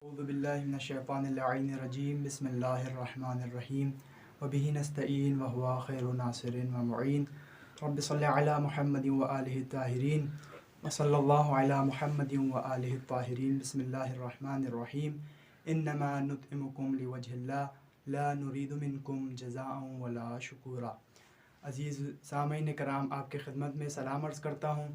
औज़ुबिल्लाहिमिनश्शैतानिर्रजीम बिस्मिल्लाहिर्रहमानिर्रहीम वबिही नस्तईन व हुवा खैरुन नासिरिन व मुईन रब्बि सल्लि अला मुहम्मदिन व आलिहि ताहिरीन व सल्लल्लाहु अला मुहम्मदिन व आलिहि ताहिरीन बिस्मिल्लाहिर्रहमानिर्रहीम इन्नमा नुत्इमुकुम लिवजहिल्लाह ला नुरीदु मिनकुम जज़ाअन वला शुकूरा। अज़ीज़ सामीन कराम, आपके खिदमत में सलाम अर्ज़ करता हूँ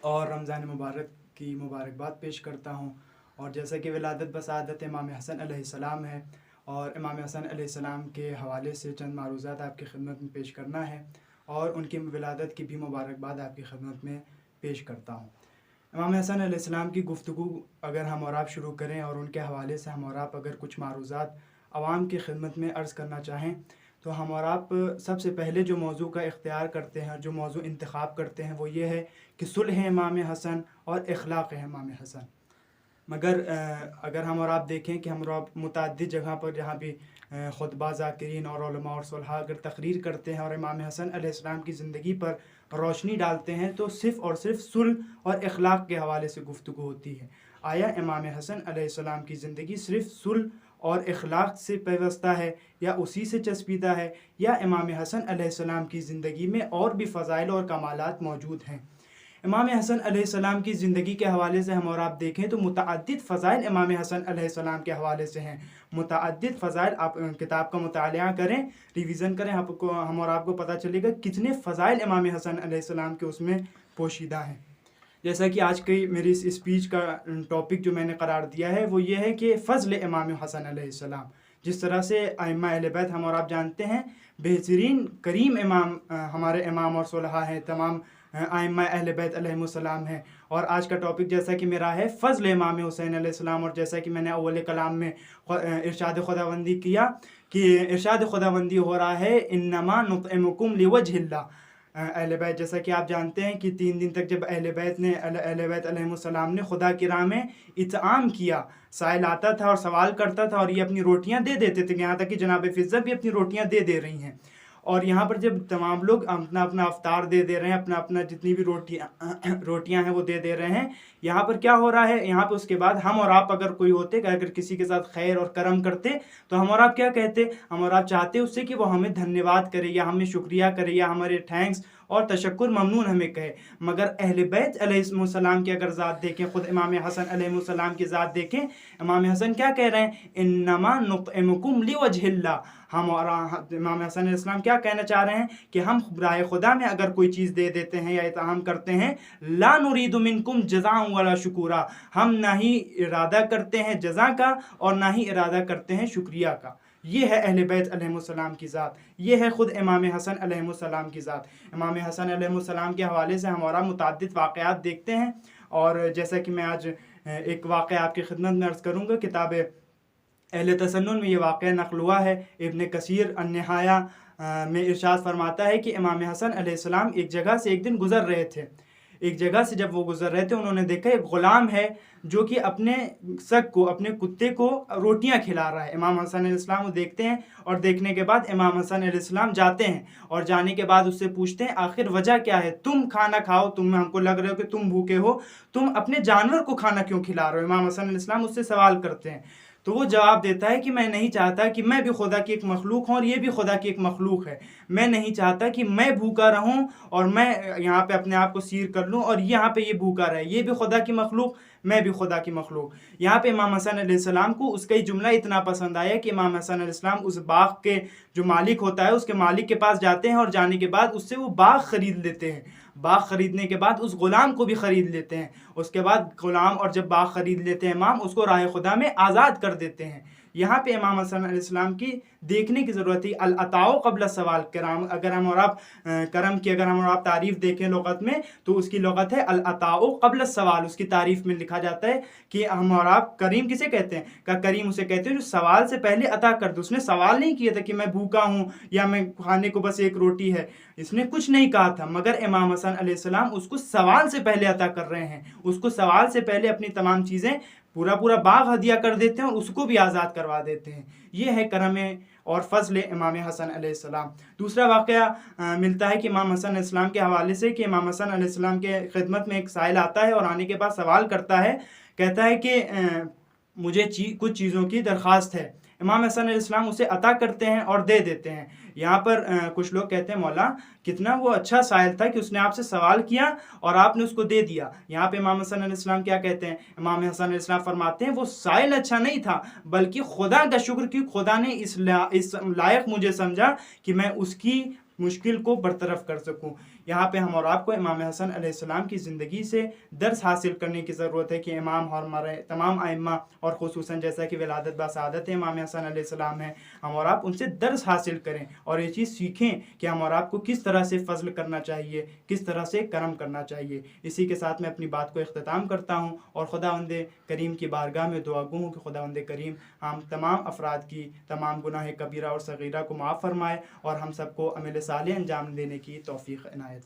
और रमज़ान मुबारक की मुबारकबाद पेश करता हूँ। और जैसा कि विलादत बसादत इमाम हसन अलैहिस्सलाम है और इमाम हसन अलैहिस्सलाम के हवाले से चंद मारूज़ात आपकी खिदमत में पेश करना है और उनकी विलादत की भी मुबारकबाद आपकी खिदमत में पेश करता हूँ। इमाम हसन अलैहिस्सलाम की गुफ्तगू अगर हम और आप शुरू करें और उनके हवाले से हम और आप अगर कुछ मारूज़ात आवाम की खिदमत में अर्ज़ करना चाहें तो हम और आप सबसे पहले जो मौजू का इख्तियार करते हैं, जो मौजू इंतखाब करते हैं, वो ये है कि सुलह इमाम हसन और इखलाक़ इमाम हसन। मगर अगर हम और आप देखें कि हम और आप मुतअद्दिद जगह पर जहाँ भी खुतबा ज़ाकिरीन और उलमा और सुलहा अगर तकरीर करते हैं और इमाम हसन अलैहिस्सलाम की ज़िंदगी पर रोशनी डालते हैं तो सिर्फ़ और सिर्फ सुलह और इखलाक़ के हवाले से गुफ्तगू होती है। आया इमाम हसन अलैहिस्सलाम की ज़िंदगी सिर्फ़ सुलह और इखलाक़ से पेवस्ता है या उसी से चस्पीदा है, या इमाम हसन अलैहिस्सलाम की ज़िंदगी में और भी फ़ज़ाइल और कमालात मौजूद हैं। इमाम हसन अलैहिस्सलाम की ज़िंदगी के हवाले से हम और आप देखें तो मुतअद्दिद फ़ज़ाइल इमाम हसन अलैहिस्सलाम के हवाले से हैं। मुतअद्दिद फ़ज़ाइल, आप किताब का मुतालिया करें, रिवीज़न करें, आपको हम और आपको पता चलेगा कितने फ़ज़ाइल इमाम हसन अलैहिस्सलाम के उसमें पोशीदा हैं। जैसा कि आज की मेरी इस स्पीच का टॉपिक जो मैंने करार दिया है वो ये है कि फ़ज़्ल इमाम हसन अलैहिस्सलाम। जिस तरह से अइम्मा अहले बैत हम और आप जानते हैं बेहतरीन करीम इमाम हमारे इमाम और सुलहा हैं, तमाम अइम्मा अहले बैत अलैहिमुस्सलाम हैं। और आज का टॉपिक जैसा कि मेरा है फ़ज़्ल इमाम हुसैन अलैहिस्सलाम, और जैसा कि मैंने अव्वल कलाम में इरशाद खुदाबंदी किया कि इरशाद खुदाबंदी हो रहा है इन्नमा नुत्इमुकुम लिवजहिल्लाह। अहले बैत, जैसा कि आप जानते हैं कि 3 दिन तक जब अहले बैत अलैहिमुस्सलाम ने खुदा की राह में इत्आम किया, साइल आता था और सवाल करता था और ये अपनी रोटियां दे देते थे, यहाँ तक कि जनाब फ़िज़्ज़ा भी अपनी रोटियां दे रही हैं। और यहाँ पर जब तमाम लोग अपना अपना अफ्तार दे रहे हैं, अपना अपना जितनी भी रोटियां हैं वो दे रहे हैं, यहाँ पर क्या हो रहा है, यहाँ पर उसके बाद हम और आप अगर कोई होते, अगर किसी के साथ खैर और करम करते तो हम और आप क्या कहते, हम और आप चाहते उससे कि वो हमें धन्यवाद करे या हमें शुक्रिया करे या हमारे थैंक्स और तशक्कुर ममनून हमें कहे। मगर अहले बैत अलैहिस्सलाम की अगर ज़ात देखें, ख़ुद इमाम हसन अलैहिस्सलाम की ज़ात देखें, इमाम हसन क्या कह रहे हैं, इन्नमा नुत्इमुकुम लिवजहिल्लाह। हम और इमाम हसन अलैहिस्सलाम क्या कहना चाह रहे हैं कि हम राह खुदा में अगर कोई चीज़ दे देते हैं या इत्आम करते हैं, ला नुरीदु मिनकुम जज़ाअन वला शुकूरा, हम ना ही इरादा करते हैं जज़ा का और ना ही इरादा करते हैं शुक्रिया का। ये है अहले बैत अलैहिमुस्सलाम की ज़ात, ये है ख़ुद इमाम हसन अलैहिमुस्सलाम की ज़ात। इमाम हसन अलैहिमुस्सलाम के हवाले से हमारा मुतअद्दिद वाक़यात देखते हैं, और जैसा कि मैं आज एक वाक़या आपकी खिदमत में अर्ज़ करूँगा। किताब अहले तसन्नुन में ये वाक़या नक़ल हुआ है। इब्न कसीर अन्निहाया में इरशाद फरमाता है कि इमाम हसन अलैहिस्सलाम एक जगह से एक दिन गुज़र रहे थे। एक जगह से जब वो गुज़र रहे थे, उन्होंने देखा एक ग़ुलाम है जो कि अपने सग को, अपने कुत्ते को रोटियां खिला रहा है। इमाम हसन अलैहिस्सलाम वो देखते हैं और देखने के बाद इमाम हसन अलैहिस्सलाम जाते हैं और जाने के बाद उससे पूछते हैं आखिर वजह क्या है, तुम खाना खाओ, तुम हमको लग रहे हो कि तुम भूखे हो, तुम अपने जानवर को खाना क्यों खिला रहे हो। इमाम हसन अलैहिस्सलाम उससे सवाल करते हैं तो वो जवाब देता है कि मैं नहीं चाहता कि मैं भी खुदा की एक मखलूक हूँ और ये भी खुदा की एक मखलूक है। मैं नहीं चाहता कि मैं भूखा रहूँ और मैं यहाँ पे अपने आप को सीर कर लूँ और यहाँ पे ये भूखा रहे। ये भी खुदा की मखलूक, मैं भी खुदा की मखलूक। यहाँ पे इमाम हसन अलैहिस्सलाम को उसका ही जुमला इतना पसंद आया कि इमाम हसन अलैहिस्सलाम उस बाग के जो मालिक होता है उसके मालिक के पास जाते हैं और जाने के बाद उससे वो बाग ख़रीद लेते हैं। बाग ख़रीदने के बाद उस ग़ुलाम को भी ख़रीद लेते हैं। उसके बाद ग़ुलाम और जब बाग ख़रीद लेते हैं इमाम, उसको राह खुदा में आज़ाद कर देते हैं। यहाँ पे इमाम हसन अलैहिस्सलाम की देखने की ज़रूरत है। अल अताओ क़ब्ल सवाल, करम, अगर हम और आप करम की अगर हम और आप तारीफ़ देखें लुग़त में तो उसकी लुग़त है अल अताओ क़ब्ल सवाल। उसकी तारीफ़ में लिखा जाता है कि हम और आप करीम किसे कहते हैं, का करीम उसे कहते हैं जो सवाल से पहले अता कर दो। उसने सवाल नहीं किया था कि मैं भूखा हूँ या मैं खाने को बस एक रोटी है, इसने कुछ नहीं कहा था, मगर इमाम हसन अलैहिस्सलाम उसको सवाल से पहले अता कर रहे हैं। उसको सवाल से पहले अपनी तमाम चीज़ें, पूरा बाग हदिया कर देते हैं और उसको भी आज़ाद करवा देते हैं। ये है करम और फ़ज़्ल इमाम हसन अलैहिस्सलाम। दूसरा वाक़या मिलता है कि इमाम हसन अलैहिस्सलाम के हवाले से कि इमाम हसन अलैहिस्सलाम के खिदमत में एक साइल आता है और आने के बाद सवाल करता है, कहता है कि मुझे कुछ चीज़ों की दरख्वास्त है। इमाम हसन अलैहिस्सलाम उसे अता करते हैं और दे देते हैं। यहाँ पर कुछ लोग कहते हैं मौला कितना वो अच्छा साइल था कि उसने आपसे सवाल किया और आपने उसको दे दिया। यहाँ पे इमाम हसन अलैहिस्सलाम क्या कहते हैं? इमाम हसन अलैहिस्सलाम फरमाते हैं वो साइल अच्छा नहीं था, बल्कि खुदा का शुक्र कि खुदा ने इस लायक मुझे समझा कि मैं उसकी मुश्किल को बरतरफ कर सकूं। यहाँ पे हम और आपको इमाम हसन अलैहिस्सलाम की ज़िंदगी से दर्स हासिल करने की ज़रूरत है कि इमाम और हमारे तमाम आइम्मा और खुसूसन जैसा कि विलादत बासादत इमाम हसन अलैहिस्सलाम है, हम और आप उनसे दर्स हासिल करें और ये चीज़ सीखें कि हम और आपको किस तरह से फ़ज़ल करना चाहिए, किस तरह से करम करना चाहिए। इसी के साथ मैं अपनी बात को इख्तिताम करता हूँ और खुदावंद करीम की बारगाह में दुआ गो हूँ कि खुदावंद करीम हम तमाम अफराद की तमाम गुनाह कबीरा और सगीरा को माफ़ फरमाए और हम सबको अमल साले अंजाम देने की तौफीक इनायत